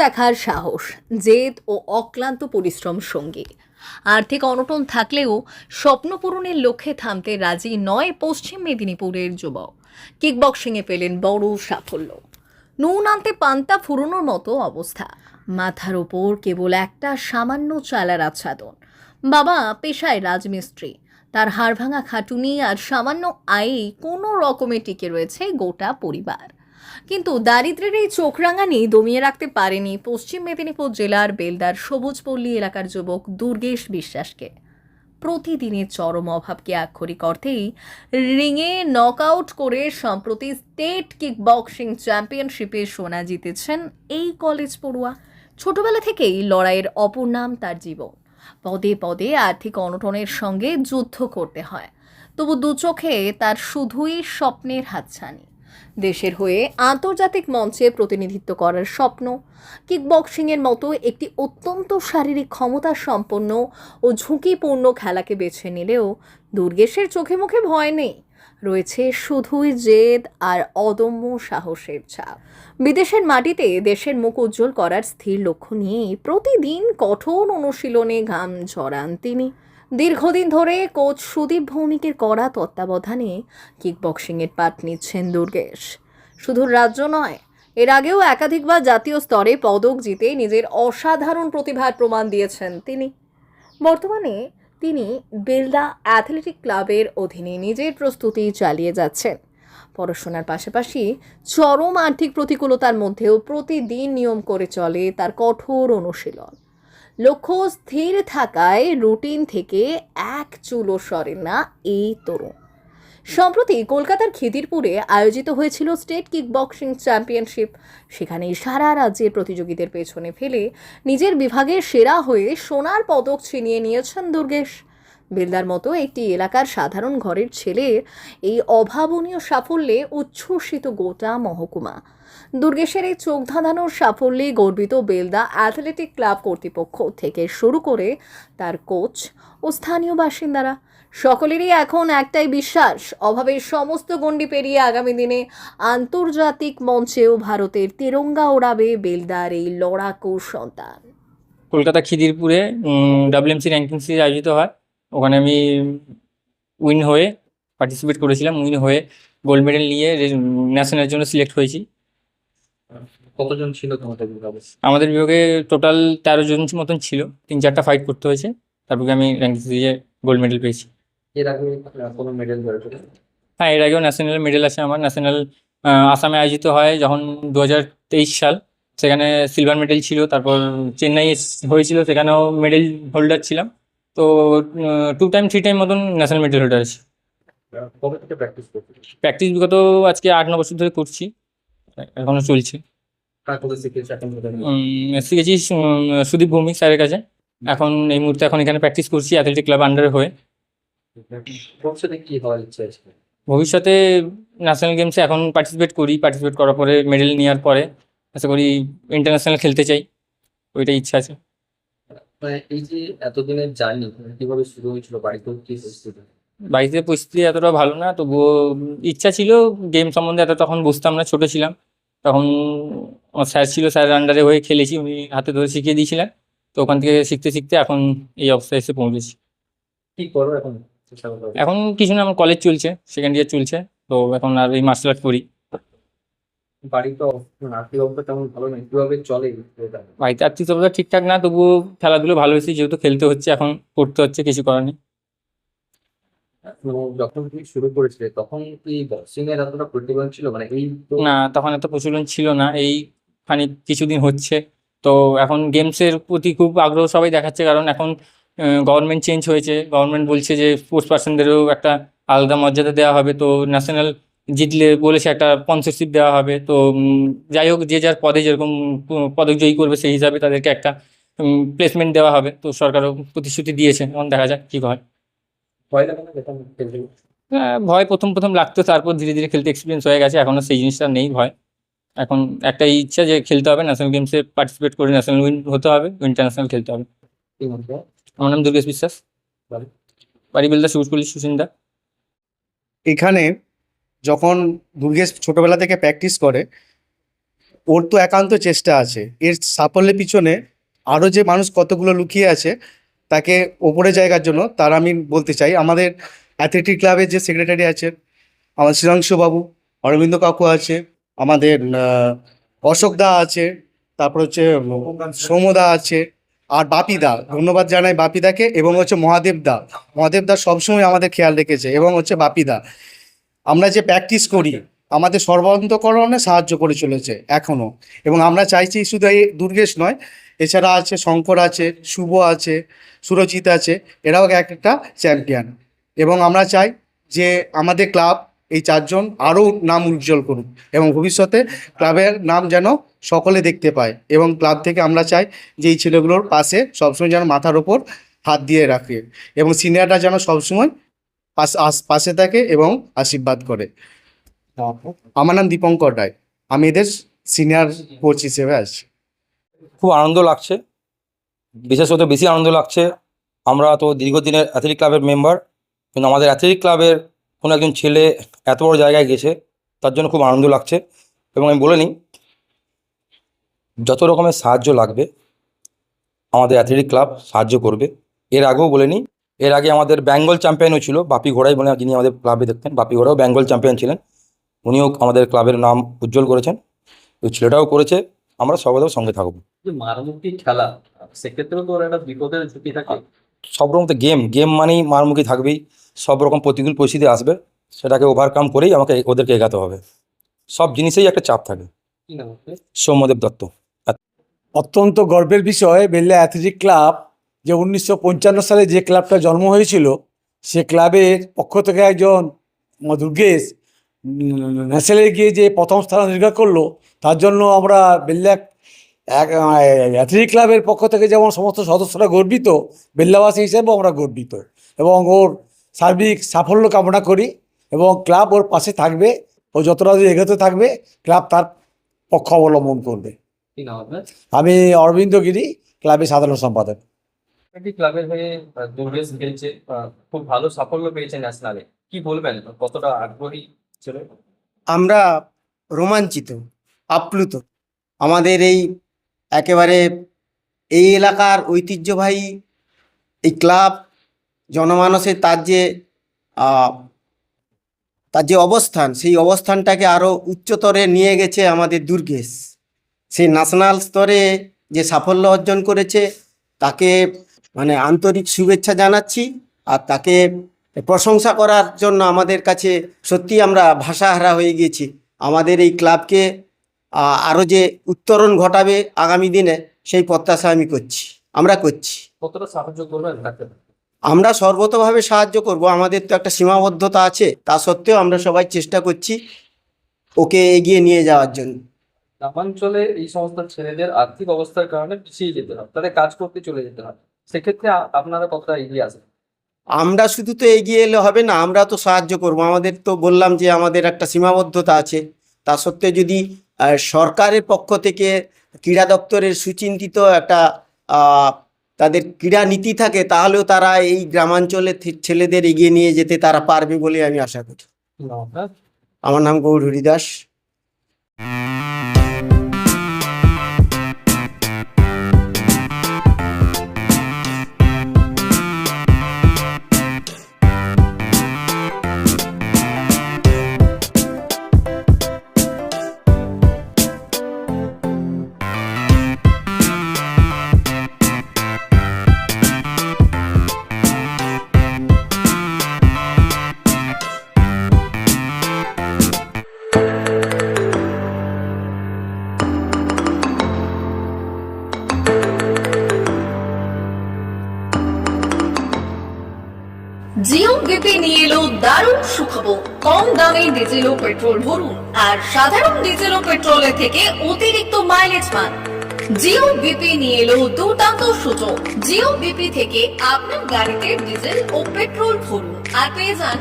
দেখার সাহস, জেদ ও অক্লান্ত পরিশ্রম সঙ্গী। আর্থিক অনটন থাকলেও স্বপ্ন পূরণের লক্ষ্যে থামতে রাজি নয় পশ্চিম মেদিনীপুরের যুবক। কিকবক্সিংয়ে পেলেন বড় সাফল্য। নুন আনতে পান্তা ফুরোনোর মতো অবস্থা। মাথার ওপর কেবল একটা সামান্য চালার আচ্ছাদন। বাবা পেশায় রাজমিস্ত্রি। তার হাড়ভাঙা খাটুনি আর সামান্য আয়েই কোনো রকমে টিকে রয়েছে গোটা পরিবার। কিন্তু দারিদ্র্যের এই চোখ রাঙানি দমিয়ে রাখতে পারেনি পশ্চিম মেদিনীপুর জেলার বেলদার সবুজপল্লী এলাকার যুবক দুর্গেশ বিশ্বাসকে। প্রতিদিনের চরম অভাবকে আক্ষরিক অর্থেই রিংয়ে নকআউট করে সম্প্রতি স্টেট কিকবক্সিং চ্যাম্পিয়নশিপে সোনা জিতেছেন এই কলেজ পড়ুয়া। ছোটবেলা থেকেই লড়াইয়ের অপর নাম তার জীবন। পদে পদে আর্থিক অনটনের সঙ্গে যুদ্ধ করতে হয়, তবু দু চোখে তার শুধুই স্বপ্নের হাতছানি। দেশের হয়ে আন্তর্জাতিক মঞ্চে প্রতিনিধিত্ব করার স্বপ্ন। কিকবক্সিংয়ের মতো একটি অত্যন্ত শারীরিক ক্ষমতা সম্পন্ন ও ঝুঁকিপূর্ণ খেলাকে বেছে নিলেও দুর্গেশের চোখে মুখে ভয় নেই, রয়েছে শুধুই জেদ আর অদম্য সাহসের ছাপ। বিদেশের মাটিতে দেশের মুখ উজ্জ্বল করার স্থির লক্ষ্য নিয়েই প্রতিদিন কঠোর অনুশীলনে ঘাম ঝরান তিনি। দীর্ঘদিন ধরে কোচ সুদীপ ভৌমিকের কড়া তত্ত্বাবধানে কিকবক্সিংয়ের পাঠ নিচ্ছেন দুর্গেশ। শুধু রাজ্য নয়, এর আগেও একাধিকবার জাতীয় স্তরে পদক জিতে নিজের অসাধারণ প্রতিভার প্রমাণ দিয়েছেন তিনি। বর্তমানে তিনি বেলদা অ্যাথলেটিক ক্লাবের অধীনে নিজের প্রস্তুতি চালিয়ে যাচ্ছেন। পড়াশোনার পাশাপাশি চরম আর্থিক প্রতিকূলতার মধ্যেও প্রতিদিন নিয়ম করে চলে তার কঠোর অনুশীলন। লক্ষ্য স্থির থাকায় রুটিন থেকে এক চুলও সরেন না এই তরুণ। সম্প্রতি কলকাতার খিদিরপুরে আয়োজিত হয়েছিল স্টেট কিকবক্সিং চ্যাম্পিয়নশিপ। সেখানেই সারা রাজ্যের প্রতিযোগীদের পেছনে ফেলে নিজের বিভাগের সেরা হয়ে সোনার পদক ছিনিয়ে নিয়েছেন দুর্গেশ। বেলদার মতো একটি এলাকার সাধারণ ঘরের ছেলে এই অভাবনীয় সাফল্যে উচ্ছ্বসিত গোটা মহকুমা। দুর্গেশের এই চোখ ধাঁধানোর সাফল্যে গর্বিত বেলদা অ্যাথলেটিক ক্লাব কর্তৃপক্ষ থেকে শুরু করে তার কোচ ও স্থানীয় বাসিন্দারা। সকলেরই এখন একটাই বিশ্বাস, অভাবের সমস্ত গণ্ডি পেরিয়ে আগামী দিনে আন্তর্জাতিক মঞ্চেও ভারতের তিরঙ্গা ওড়াবে বেলদার এই লড়াকু সন্তান। কলকাতা খিদিরপুরে ডাব্লিউএমসি র্যাঙ্কিং সিরিজ আয়োজিত হয়। ওখানে আমি উইন হয়ে পার্টিসিপেট করেছিলাম। উইন হয়ে গোল্ড মেডেল নিয়ে ন্যাশনালের জন্য সিলেক্ট হয়েছি। কতজন ছিল তোমাদের বিভাগে? আমাদের বিভাগে টোটাল 13 জন মতন ছিল। 3-4টা ফাইট করতে হয়েছে, তারপরে আমি র্যাঙ্কিং সিরিজে গোল্ড মেডেল পেয়েছি। এর আগে কোনো মেডেল ধরেছিল? হ্যাঁ, এর আগেও ন্যাশনাল মেডেল আছে আমার। ন্যাশনাল আসামে আয়োজিত হয় যখন 2023 সাল, সেখানে সিলভার মেডেল ছিল। তারপর চেন্নাই হয়েছিল, সেখানেও মেডেল হোল্ডার ছিলাম। তো 2 টাইম 3 টাইম মতন ন্যাশনাল মেডেল হোল্ডার আছে। কবে থেকে প্র্যাকটিস করছো? প্র্যাকটিস বিগত আজকে 8-9 বছর ধরে করছি, এখনো চলছে। কার কাছে শিখেছো এখন পর্যন্ত? শিখেছি সুদীপ ভৌমিক স্যারের কাছে। এখন এই মুহূর্তে এখানে প্র্যাকটিস করছি অ্যাথলেটিক ক্লাব আন্ডারে হয়ে। ভবিষ্যতে কি হওয়ার ইচ্ছা আছে? ভবিষ্যতে ন্যাশনাল গেমসে এখন পার্টিসিপেট করার পরে মেডেল নেওয়ার পরে আশা করি ইন্টারন্যাশনাল খেলতে চাই, ওইটাই ইচ্ছা আছে। মানে এই যে এতদিনের জার্নি কিভাবে শুরু হয়েছিল, বাড়িতে কি পরিস্থিতি? বাড়িতে পরিস্থিতি এতটা ভালো না, তবুও ইচ্ছা ছিল। গেম সম্বন্ধে এত তখন বুঝতাম না, ছোট ছিলাম তখন। আমার স্যার ছিল, স্যারের আন্ডারে হয়ে খেলেছি, উনি হাতে ধরে শিখিয়ে দিয়েছিলেন। তো ওখান থেকে শিখতে শিখতে এখন এই অবস্থায় এসে পৌঁছেছি। কি করো এখন? চেষ্টা করো। এখন কিছু না, আমার কলেজ চলছে, সেকেন্ড ইয়ার চলছে। তো এখন আর এই মার্শাল আর্ট করি। বাড়ি তো আর্থিক অবস্থা তেমন ভালো নয়, কিভাবে চলে এটা? বাড়িতে আর্থিক অবস্থা ঠিকঠাক না, তবুও খেলাধুলো ভালো হয়েছে, যেহেতু খেলতে হচ্ছে, এখন করতে হচ্ছে, কিছু করার নেই। যখন তুমি শুরু করেছিলে তখন কি বক্সিং এর এতটা প্রতিভান ছিল? মানে এই তো না, তখন এত প্রচলন ছিল না, এই কিছুদিন হচ্ছে। তো এখন গেমসের প্রতি খুব আগ্রহ সবাই দেখাচ্ছে, কারণ এখন গভর্নমেন্ট চেঞ্জ হয়েছে। গভর্নমেন্ট বলছে যে স্পোর্টস পার্সনদেরও একটা আলাদা মর্যাদা দেওয়া হবে। তো ন্যাশনাল জিতলে বলেছে একটা স্পন্সরশিপ দেওয়া হবে। তো যাই হোক, যে যার পদে যেরকম পদক জয়ী করবে সেই হিসাবে তাদেরকে একটা প্লেসমেন্ট দেওয়া হবে। তো সরকারও প্রতিশ্রুতি দিয়েছে, এখন দেখা যাক কী হয়। ভয় লাগে না যেটা খেলতে? ভয় প্রথম প্রথম লাগতো, তারপর ধীরে ধীরে খেলতে এক্সপিরিয়েন্স হয়ে গেছে, এখনও সেই জিনিসটা নেই ভয়। এখন একটাই ইচ্ছা যে খেলতে হবে, ন্যাশনাল গেমসে পার্টিসিপেট করে ন্যাশনাল উইন হতে হবে, ইন্টারন্যাশনাল খেলতে হবে। কি মনে হয়? আমার নাম দুর্গেশ বিশ্বাস, বাড়ি? বাড়ি বেলদা, সবুজপল্লী, সুসিন্দা। এখানে যখন দুর্গেশ ছোটবেলা থেকে প্র্যাকটিস করে, ওর তো একান্ত চেষ্টা আছে, এর সাফল্যের পিছনে আরও যে মানুষ কতগুলো লুকিয়ে আছে তাকে ওপরে জায়গার জন্য, তার আমি বলতে চাই আমাদের অ্যাথলেটিক ক্লাবের যে সেক্রেটারি আছেন আমাদের শ্রীরাংশুবাবু, অরবিন্দ কাকু আছে, আমাদের অশোক দা আছে, তারপর হচ্ছে সৌমদা আছে, আর বাপিদা, ধন্যবাদ জানাই বাপিদাকে, এবং হচ্ছে মহাদেব দা সবসময় আমাদের খেয়াল রেখেছে, এবং হচ্ছে বাপিদা। আমরা যে প্র্যাকটিস করি আমাদের সর্বান্তকরণে সাহায্য করে চলেছে এখনও, এবং আমরা চাইছি শুধু এই দুর্গেশ নয়, এছাড়া আছে শঙ্কর আছে, শুভ আছে, সুরজিৎ আছে, এরাও এক একটা চ্যাম্পিয়ন। এবং আমরা চাই যে আমাদের ক্লাব এই চারজন আরও নাম উজ্জ্বল করুক, এবং ভবিষ্যতে ক্লাবের নাম যেন সকলে দেখতে পায়, এবং ক্লাব থেকে আমরা চাই যে এই ছেলেগুলোর পাশে সবসময় যেন মাথার ওপর হাত দিয়ে রাখে, এবং সিনিয়ররা যেন সবসময় পাশে থাকে এবং আশীর্বাদ করে। আমার নাম দীপঙ্কর রায়, আমি এদের সিনিয়র কোচ হিসেবে আছি। খুব আনন্দ লাগছে, বিশেষত বেশি আনন্দ লাগছে আমরা তো দীর্ঘদিনের অ্যাথলেটিক ক্লাবের মেম্বার, কিন্তু আমাদের অ্যাথলেটিক ক্লাবের কোনো একজন ছেলে এত বড় জায়গায় গেছে, তার জন্য খুব আনন্দ লাগছে। এবং আমি বলে নিই, যত রকমের সাহায্য লাগবে আমাদের অ্যাথলেটিক ক্লাব সাহায্য করবে। এর আগেও বলে নিই, এর আগে আমাদের বেঙ্গল চ্যাম্পিয়নও ছিল বাপি ঘোড়াই বলে, যিনি আমাদের ক্লাবে দেখতেন, বাপি ঘোড়াও বেঙ্গল চ্যাম্পিয়ন ছিলেন, উনিও আমাদের ক্লাবের নাম উজ্জ্বল করেছেন, ওই ছেলেটাও করেছে। আমরা সর্বদা সঙ্গে থাকবো। যে মারমুখী খেলা, সেক্ষেত্রেও তো ওর একটা বিপদের ঝুঁকি থাকে। সব রকম তো গেম মানেই মারমুখী থাকবেই, সব রকম প্রতিকূল পরিস্থিতি আসবে, সেটাকে ওভারকাম করেই আমাকে ওদেরকে এগাতে হবে। সব জিনিসেই একটা চাপ থাকে। কি নাম আপনার? সৌম্যদেব দত্ত। অত্যন্ত গর্বের বিষয় বেল্লা অ্যাথলেটিক ক্লাব, যে 1955 সালে যে ক্লাবটা জন্ম হয়েছিল, সে ক্লাবের পক্ষ থেকে একজন দুর্গেশ ন্যাশনালে গিয়ে যে প্রথম স্থান অধিকার করলো, তার জন্য আমরা বেল্লা অ্যাথলেটিক ক্লাবের পক্ষ থেকে যেমন সমস্ত সদস্যরা গর্বিত, বেল্লাবাসী হিসেবেও আমরা গর্বিত, এবং ওর সার্বিক সাফল্য কামনা করি, এবং ক্লাব ওর পাশে থাকবে, ও যতটা দূর এগোতে থাকবে ক্লাব তার পক্ষ অবলম্বন করবে। কি নাম আপনার? আমি অরবিন্দ গিরি, ক্লাবের সাধারণ সম্পাদক। একটি ক্লাবের হয়ে দুর্গেশ খেলছে, খুব ভালো সাফল্য পেয়েছে ন্যাশনালে, কি বলবেন, কতটা আগ্রহী ছিল? আমরা রোমাঞ্চিত, আপ্লুত। আমাদের এই একেবারে এই এলাকার ঐতিহ্যবাহী এই ক্লাব, জনমানসে তার যে অবস্থান, সেই অবস্থানটাকে আরও উচ্চতরে নিয়ে গেছে আমাদের দুর্গেশ। সেই ন্যাশনাল স্তরে যে সাফল্য অর্জন করেছে তাকে মানে আন্তরিক শুভেচ্ছা জানাচ্ছি, আর তাকে প্রশংসা করার জন্য আমাদের কাছে সত্যি আমরা ভাষাহারা হয়ে গেছি। আমাদের এই ক্লাবকে আরও যে উত্তরণ ঘটাবে আগামী দিনে, সেই প্রত্যাশা আমরা করছি। কতটা সাহায্য করবেন তাকে? আমরা সর্বতভাবে সাহায্য করব, আমাদের তো একটা সীমাবদ্ধতা আছে, তা সত্ত্বেও আমরা সবাই চেষ্টা করছি ওকে এগিয়ে নিয়ে যাওয়ার জন্য। গ্রামাঞ্চলে এই সমস্ত ছেলেদের আর্থিক অবস্থার কারণে পিছিয়ে যেতে হয়, তাদের কাজ করতে চলে যেতে হয়, সেক্ষেত্রে আপনারা কতটা এগিয়ে আসেন? আমরা শুধু তো এগিয়ে এলে হবে না, আমরা তো সাহায্য করব। আমাদের তো বললাম যে আমাদের একটা সীমাবদ্ধতা আছে, তা সত্ত্বেও যদি সরকারের পক্ষ থেকে ক্রীড়া দপ্তরের সুচিন্তিত একটা তাদের ক্রীড়া নীতি থাকে, তাহলেও তারা এই গ্রামাঞ্চলের ছেলেদের এগিয়ে নিয়ে যেতে তারা পারবে বলে আমি আশা করি। কি নাম আপনার? আমার নাম গৌর হরিদাস। জিও বিপি নিয়ে এলো দারুণ সুখবর। কম দামে ডিজেল ও পেট্রোল ভরুন, আর সাধারণ ডিজেল ও পেট্রোলের থেকে অতিরিক্ত মাইলেজ পান। জিও বিপি নিয়ে এলো দুর্দান্ত সুযোগ। জিও বিপি থেকে আপনার গাড়িতে ডিজেল ও পেট্রোল ভরুন আর পেয়ে যান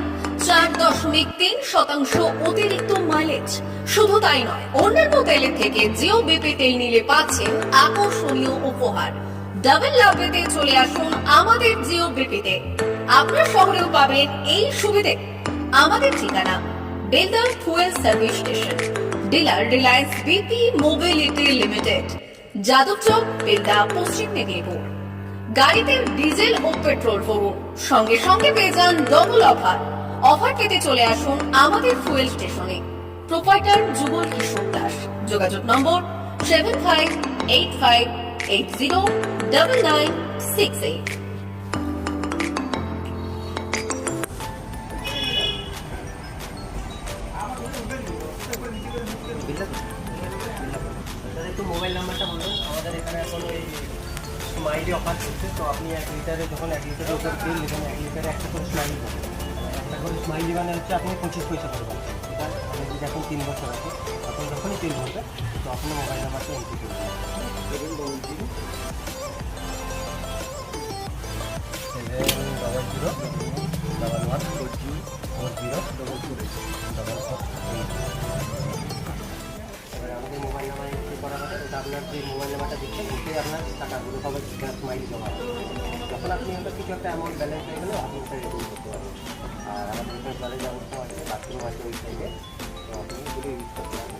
4.3% অতিরিক্ত মাইলেজ। শুধু তাই নয়, অন্যান্য তেলের থেকে জিও বিপি তেল নিলে পাচ্ছেন আকর্ষণীয় উপহার। ডাবল লাভেতে চলে আসুন আমাদের জিও বিপিতে। আপনার শহরেও পাবেন এই সুবিধে। আমাদের ঠিকানা Belda fuel service station, dealer Reliance BP mobility limited, Jadabchak, Belda, পশ্চিম মেদিনীপুর। গাড়িতে ডিজেল ও পেট্রোল ভরুন, সঙ্গে সঙ্গে পেয়ে যান ডবল অফার। অফার পেতে চলে আসুন আমাদের ফুয়েল স্টেশনে। প্রোপাইটার যুগল কিশোর দাস। যোগাযোগ নম্বর 7585809968। একটু মোবাইল নাম্বারটা বলুন। আমাদের এখানে এখন এই স্মাইলি অফার চলছে, তো আপনি 1 লিটারে যখন 1 লিটারের উপর তেল নেবেন, 1 লিটারে একটা করে স্মাইলি পাবেন। একটা করে স্মাইলি মানে হচ্ছে আপনি 25 পয়সা করবেন। এটা আপনি যদি এখন 3 বছর আছে, আপনি যখনই তেল ভরবে তো আপনার মোবাইল নাম্বারটা এন্ট্রি করবেন। 711404044 আমাদের মোবাইল নাম্বার এন্ট্রি করা হবে। ওটা আপনার যে মোবাইল নাম্বারটা দিচ্ছেন ওতে আপনার টাকাগুলো সবাই স্মাইলি জমা হবে। যখন আপনি ওটা কিছু একটা অ্যামাউন্ট ব্যালেন্স হয়ে গেলে আপনি ওটা রিডিম করতে পারবেন। আর আমাদের এখানে জলের ব্যবস্থা আছে, বাথরুম আছে ওই সাইডে, তো আপনি যদি ইউজ করতে পারেন।